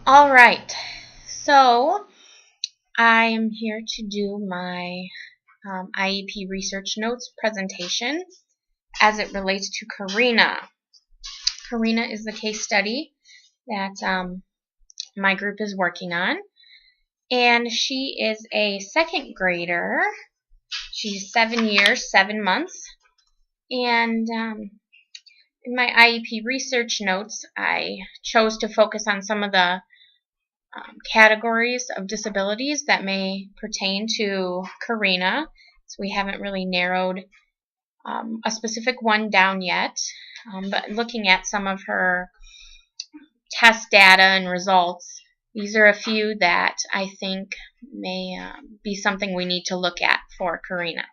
All right, so I am here to do my IEP research notes presentation as it relates to Karina. Karina is the case study that my group is working on, and she is a second grader. She's 7 years, 7 months, and in my IEP research notes, I chose to focus on some of the categories of disabilities that may pertain to Karina. So we haven't really narrowed a specific one down yet, but looking at some of her test data and results, these are a few that I think may be something we need to look at for Karina.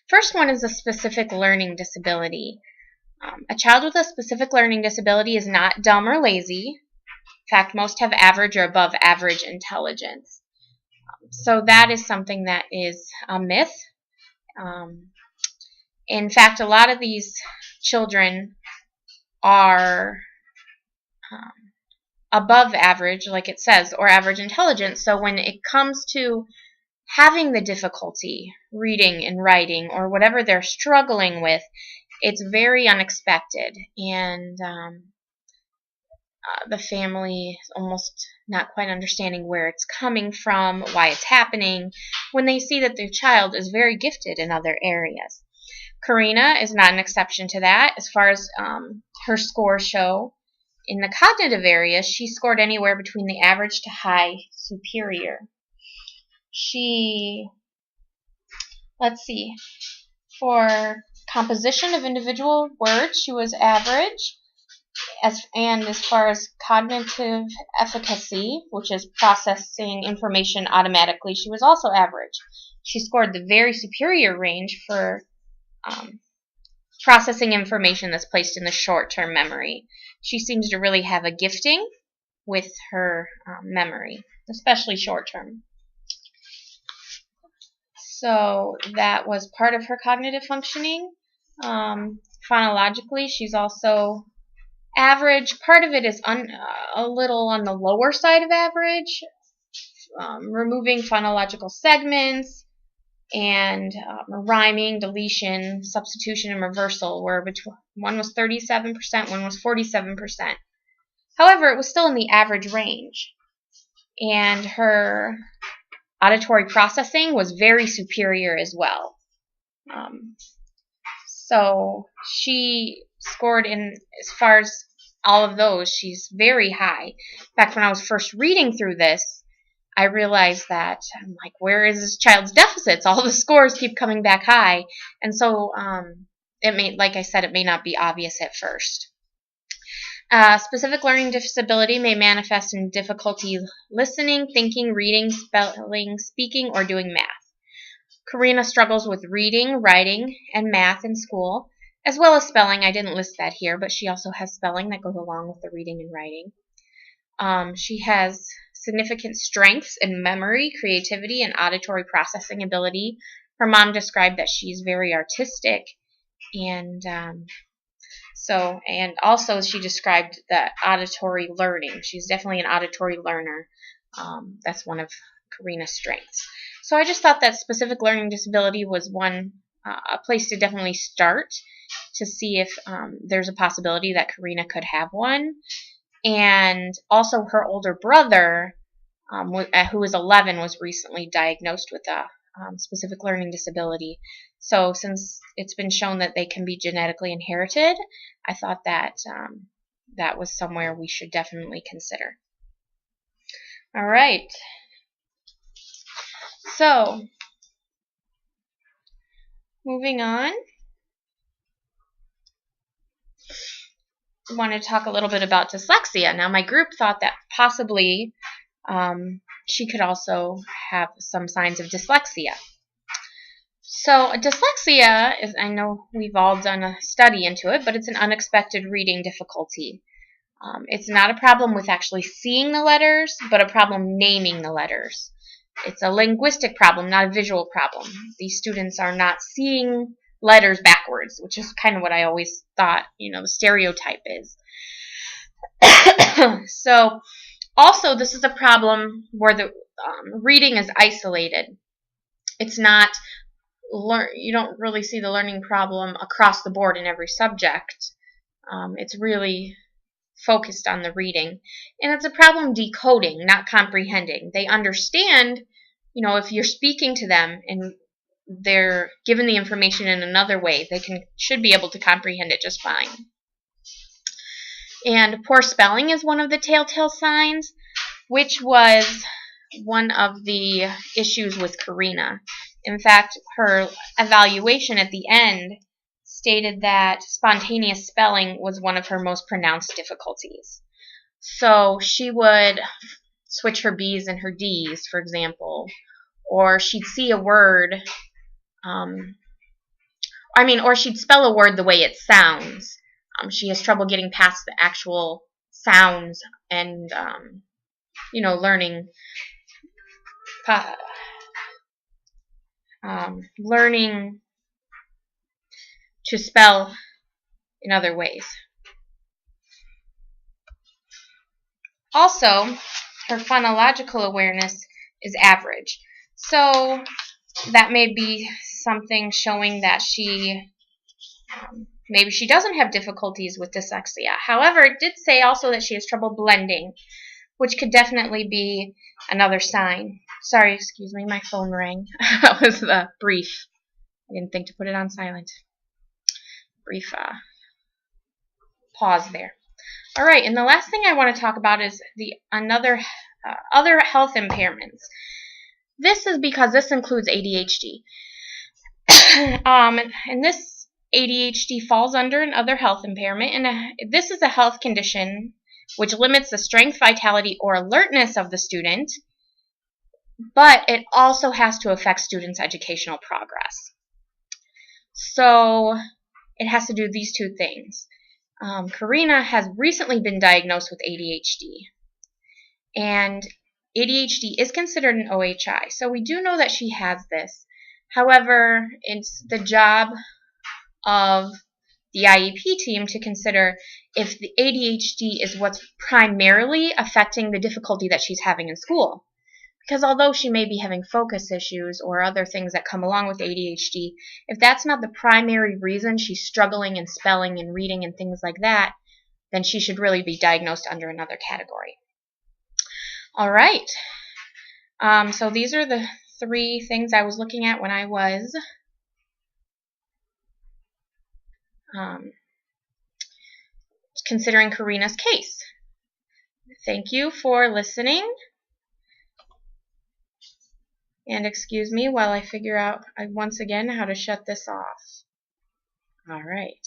First one is a specific learning disability. A child with a specific learning disability is not dumb or lazy. In fact, most have average or above average intelligence. So that is something that is a myth. In fact, a lot of these children are above average, like it says, or average intelligence. So when it comes to having the difficulty reading and writing or whatever they're struggling with, it's very unexpected, and the family is almost not quite understanding where it's coming from, why it's happening, when they see that their child is very gifted in other areas. Karina is not an exception to that. As far as her scores show, in the cognitive area, she scored anywhere between the average to high superior. Let's see, for composition of individual words, she was average. And as far as cognitive efficacy, which is processing information automatically, she was also average. She scored the very superior range for processing information that's placed in the short-term memory. She seems to really have a gifting with her memory, especially short-term. So that was part of her cognitive functioning. Phonologically, she's also average. Part of it is a little on the lower side of average, removing phonological segments, and rhyming, deletion, substitution, and reversal were between, one was 37%, one was 47%. However, it was still in the average range. And her auditory processing was very superior as well. So she scored in, as far as all of those, she's very high. In fact, when I was first reading through this, I realized that, I'm like, where is this child's deficits? All the scores keep coming back high. And so, like I said, it may not be obvious at first. Specific learning disability may manifest in difficulty listening, thinking, reading, spelling, speaking, or doing math. Karina struggles with reading, writing, and math in school, as well as spelling. I didn't list that here, but she also has spelling that goes along with the reading and writing. She has significant strengths in memory, creativity, and auditory processing ability. Her mom described that she's very artistic, and also she described the auditory learning. She's definitely an auditory learner. That's one of Karina's strengths. So I just thought that specific learning disability was a place to definitely start to see if there's a possibility that Karina could have one. And also her older brother, who was 11, was recently diagnosed with a specific learning disability. So since it's been shown that they can be genetically inherited, I thought that that was somewhere we should definitely consider. All right. So, moving on, I want to talk a little bit about dyslexia. Now, my group thought that possibly she could also have some signs of dyslexia. So, dyslexia is, I know we've all done a study into it, but it's an unexpected reading difficulty. It's not a problem with actually seeing the letters, but a problem naming the letters. It's a linguistic problem, not a visual problem. These students are not seeing letters backwards, which is kind of what I always thought, the stereotype is. So Also, this is a problem where the reading is isolated. It's not you don't really see the learning problem across the board in every subject. It's really focused on the reading. And it's a problem decoding, not comprehending. They understand, if you're speaking to them and they're given the information in another way, they should be able to comprehend it just fine. And poor spelling is one of the telltale signs, which was one of the issues with Karina. In fact, her evaluation at the end stated that spontaneous spelling was one of her most pronounced difficulties. So she would switch her B's and her D's, for example, or she'd see a word, or she'd spell a word the way it sounds. She has trouble getting past the actual sounds and, learning to spell in other ways. Also, her phonological awareness is average. So that may be something showing that maybe she doesn't have difficulties with dyslexia. However, it did say also that she has trouble blending, which could definitely be another sign. Sorry, excuse me, my phone rang. That was brief. I didn't think to put it on silent. Brief pause there. All right, and the last thing I want to talk about is other health impairments. This is because this includes ADHD. And this ADHD falls under another health impairment, and this is a health condition which limits the strength, vitality, or alertness of the student, but it also has to affect students' educational progress. So it has to do these two things. Karina has recently been diagnosed with ADHD, and ADHD is considered an OHI, so we do know that she has this. However, it's the job of the IEP team to consider if the ADHD is what's primarily affecting the difficulty that she's having in school. Because although she may be having focus issues or other things that come along with ADHD, if that's not the primary reason she's struggling in spelling and reading and things like that, then she should really be diagnosed under another category. All right. So these are the 3 things I was looking at when I was considering Karina's case. Thank you for listening. And excuse me while I figure out once again how to shut this off. All right.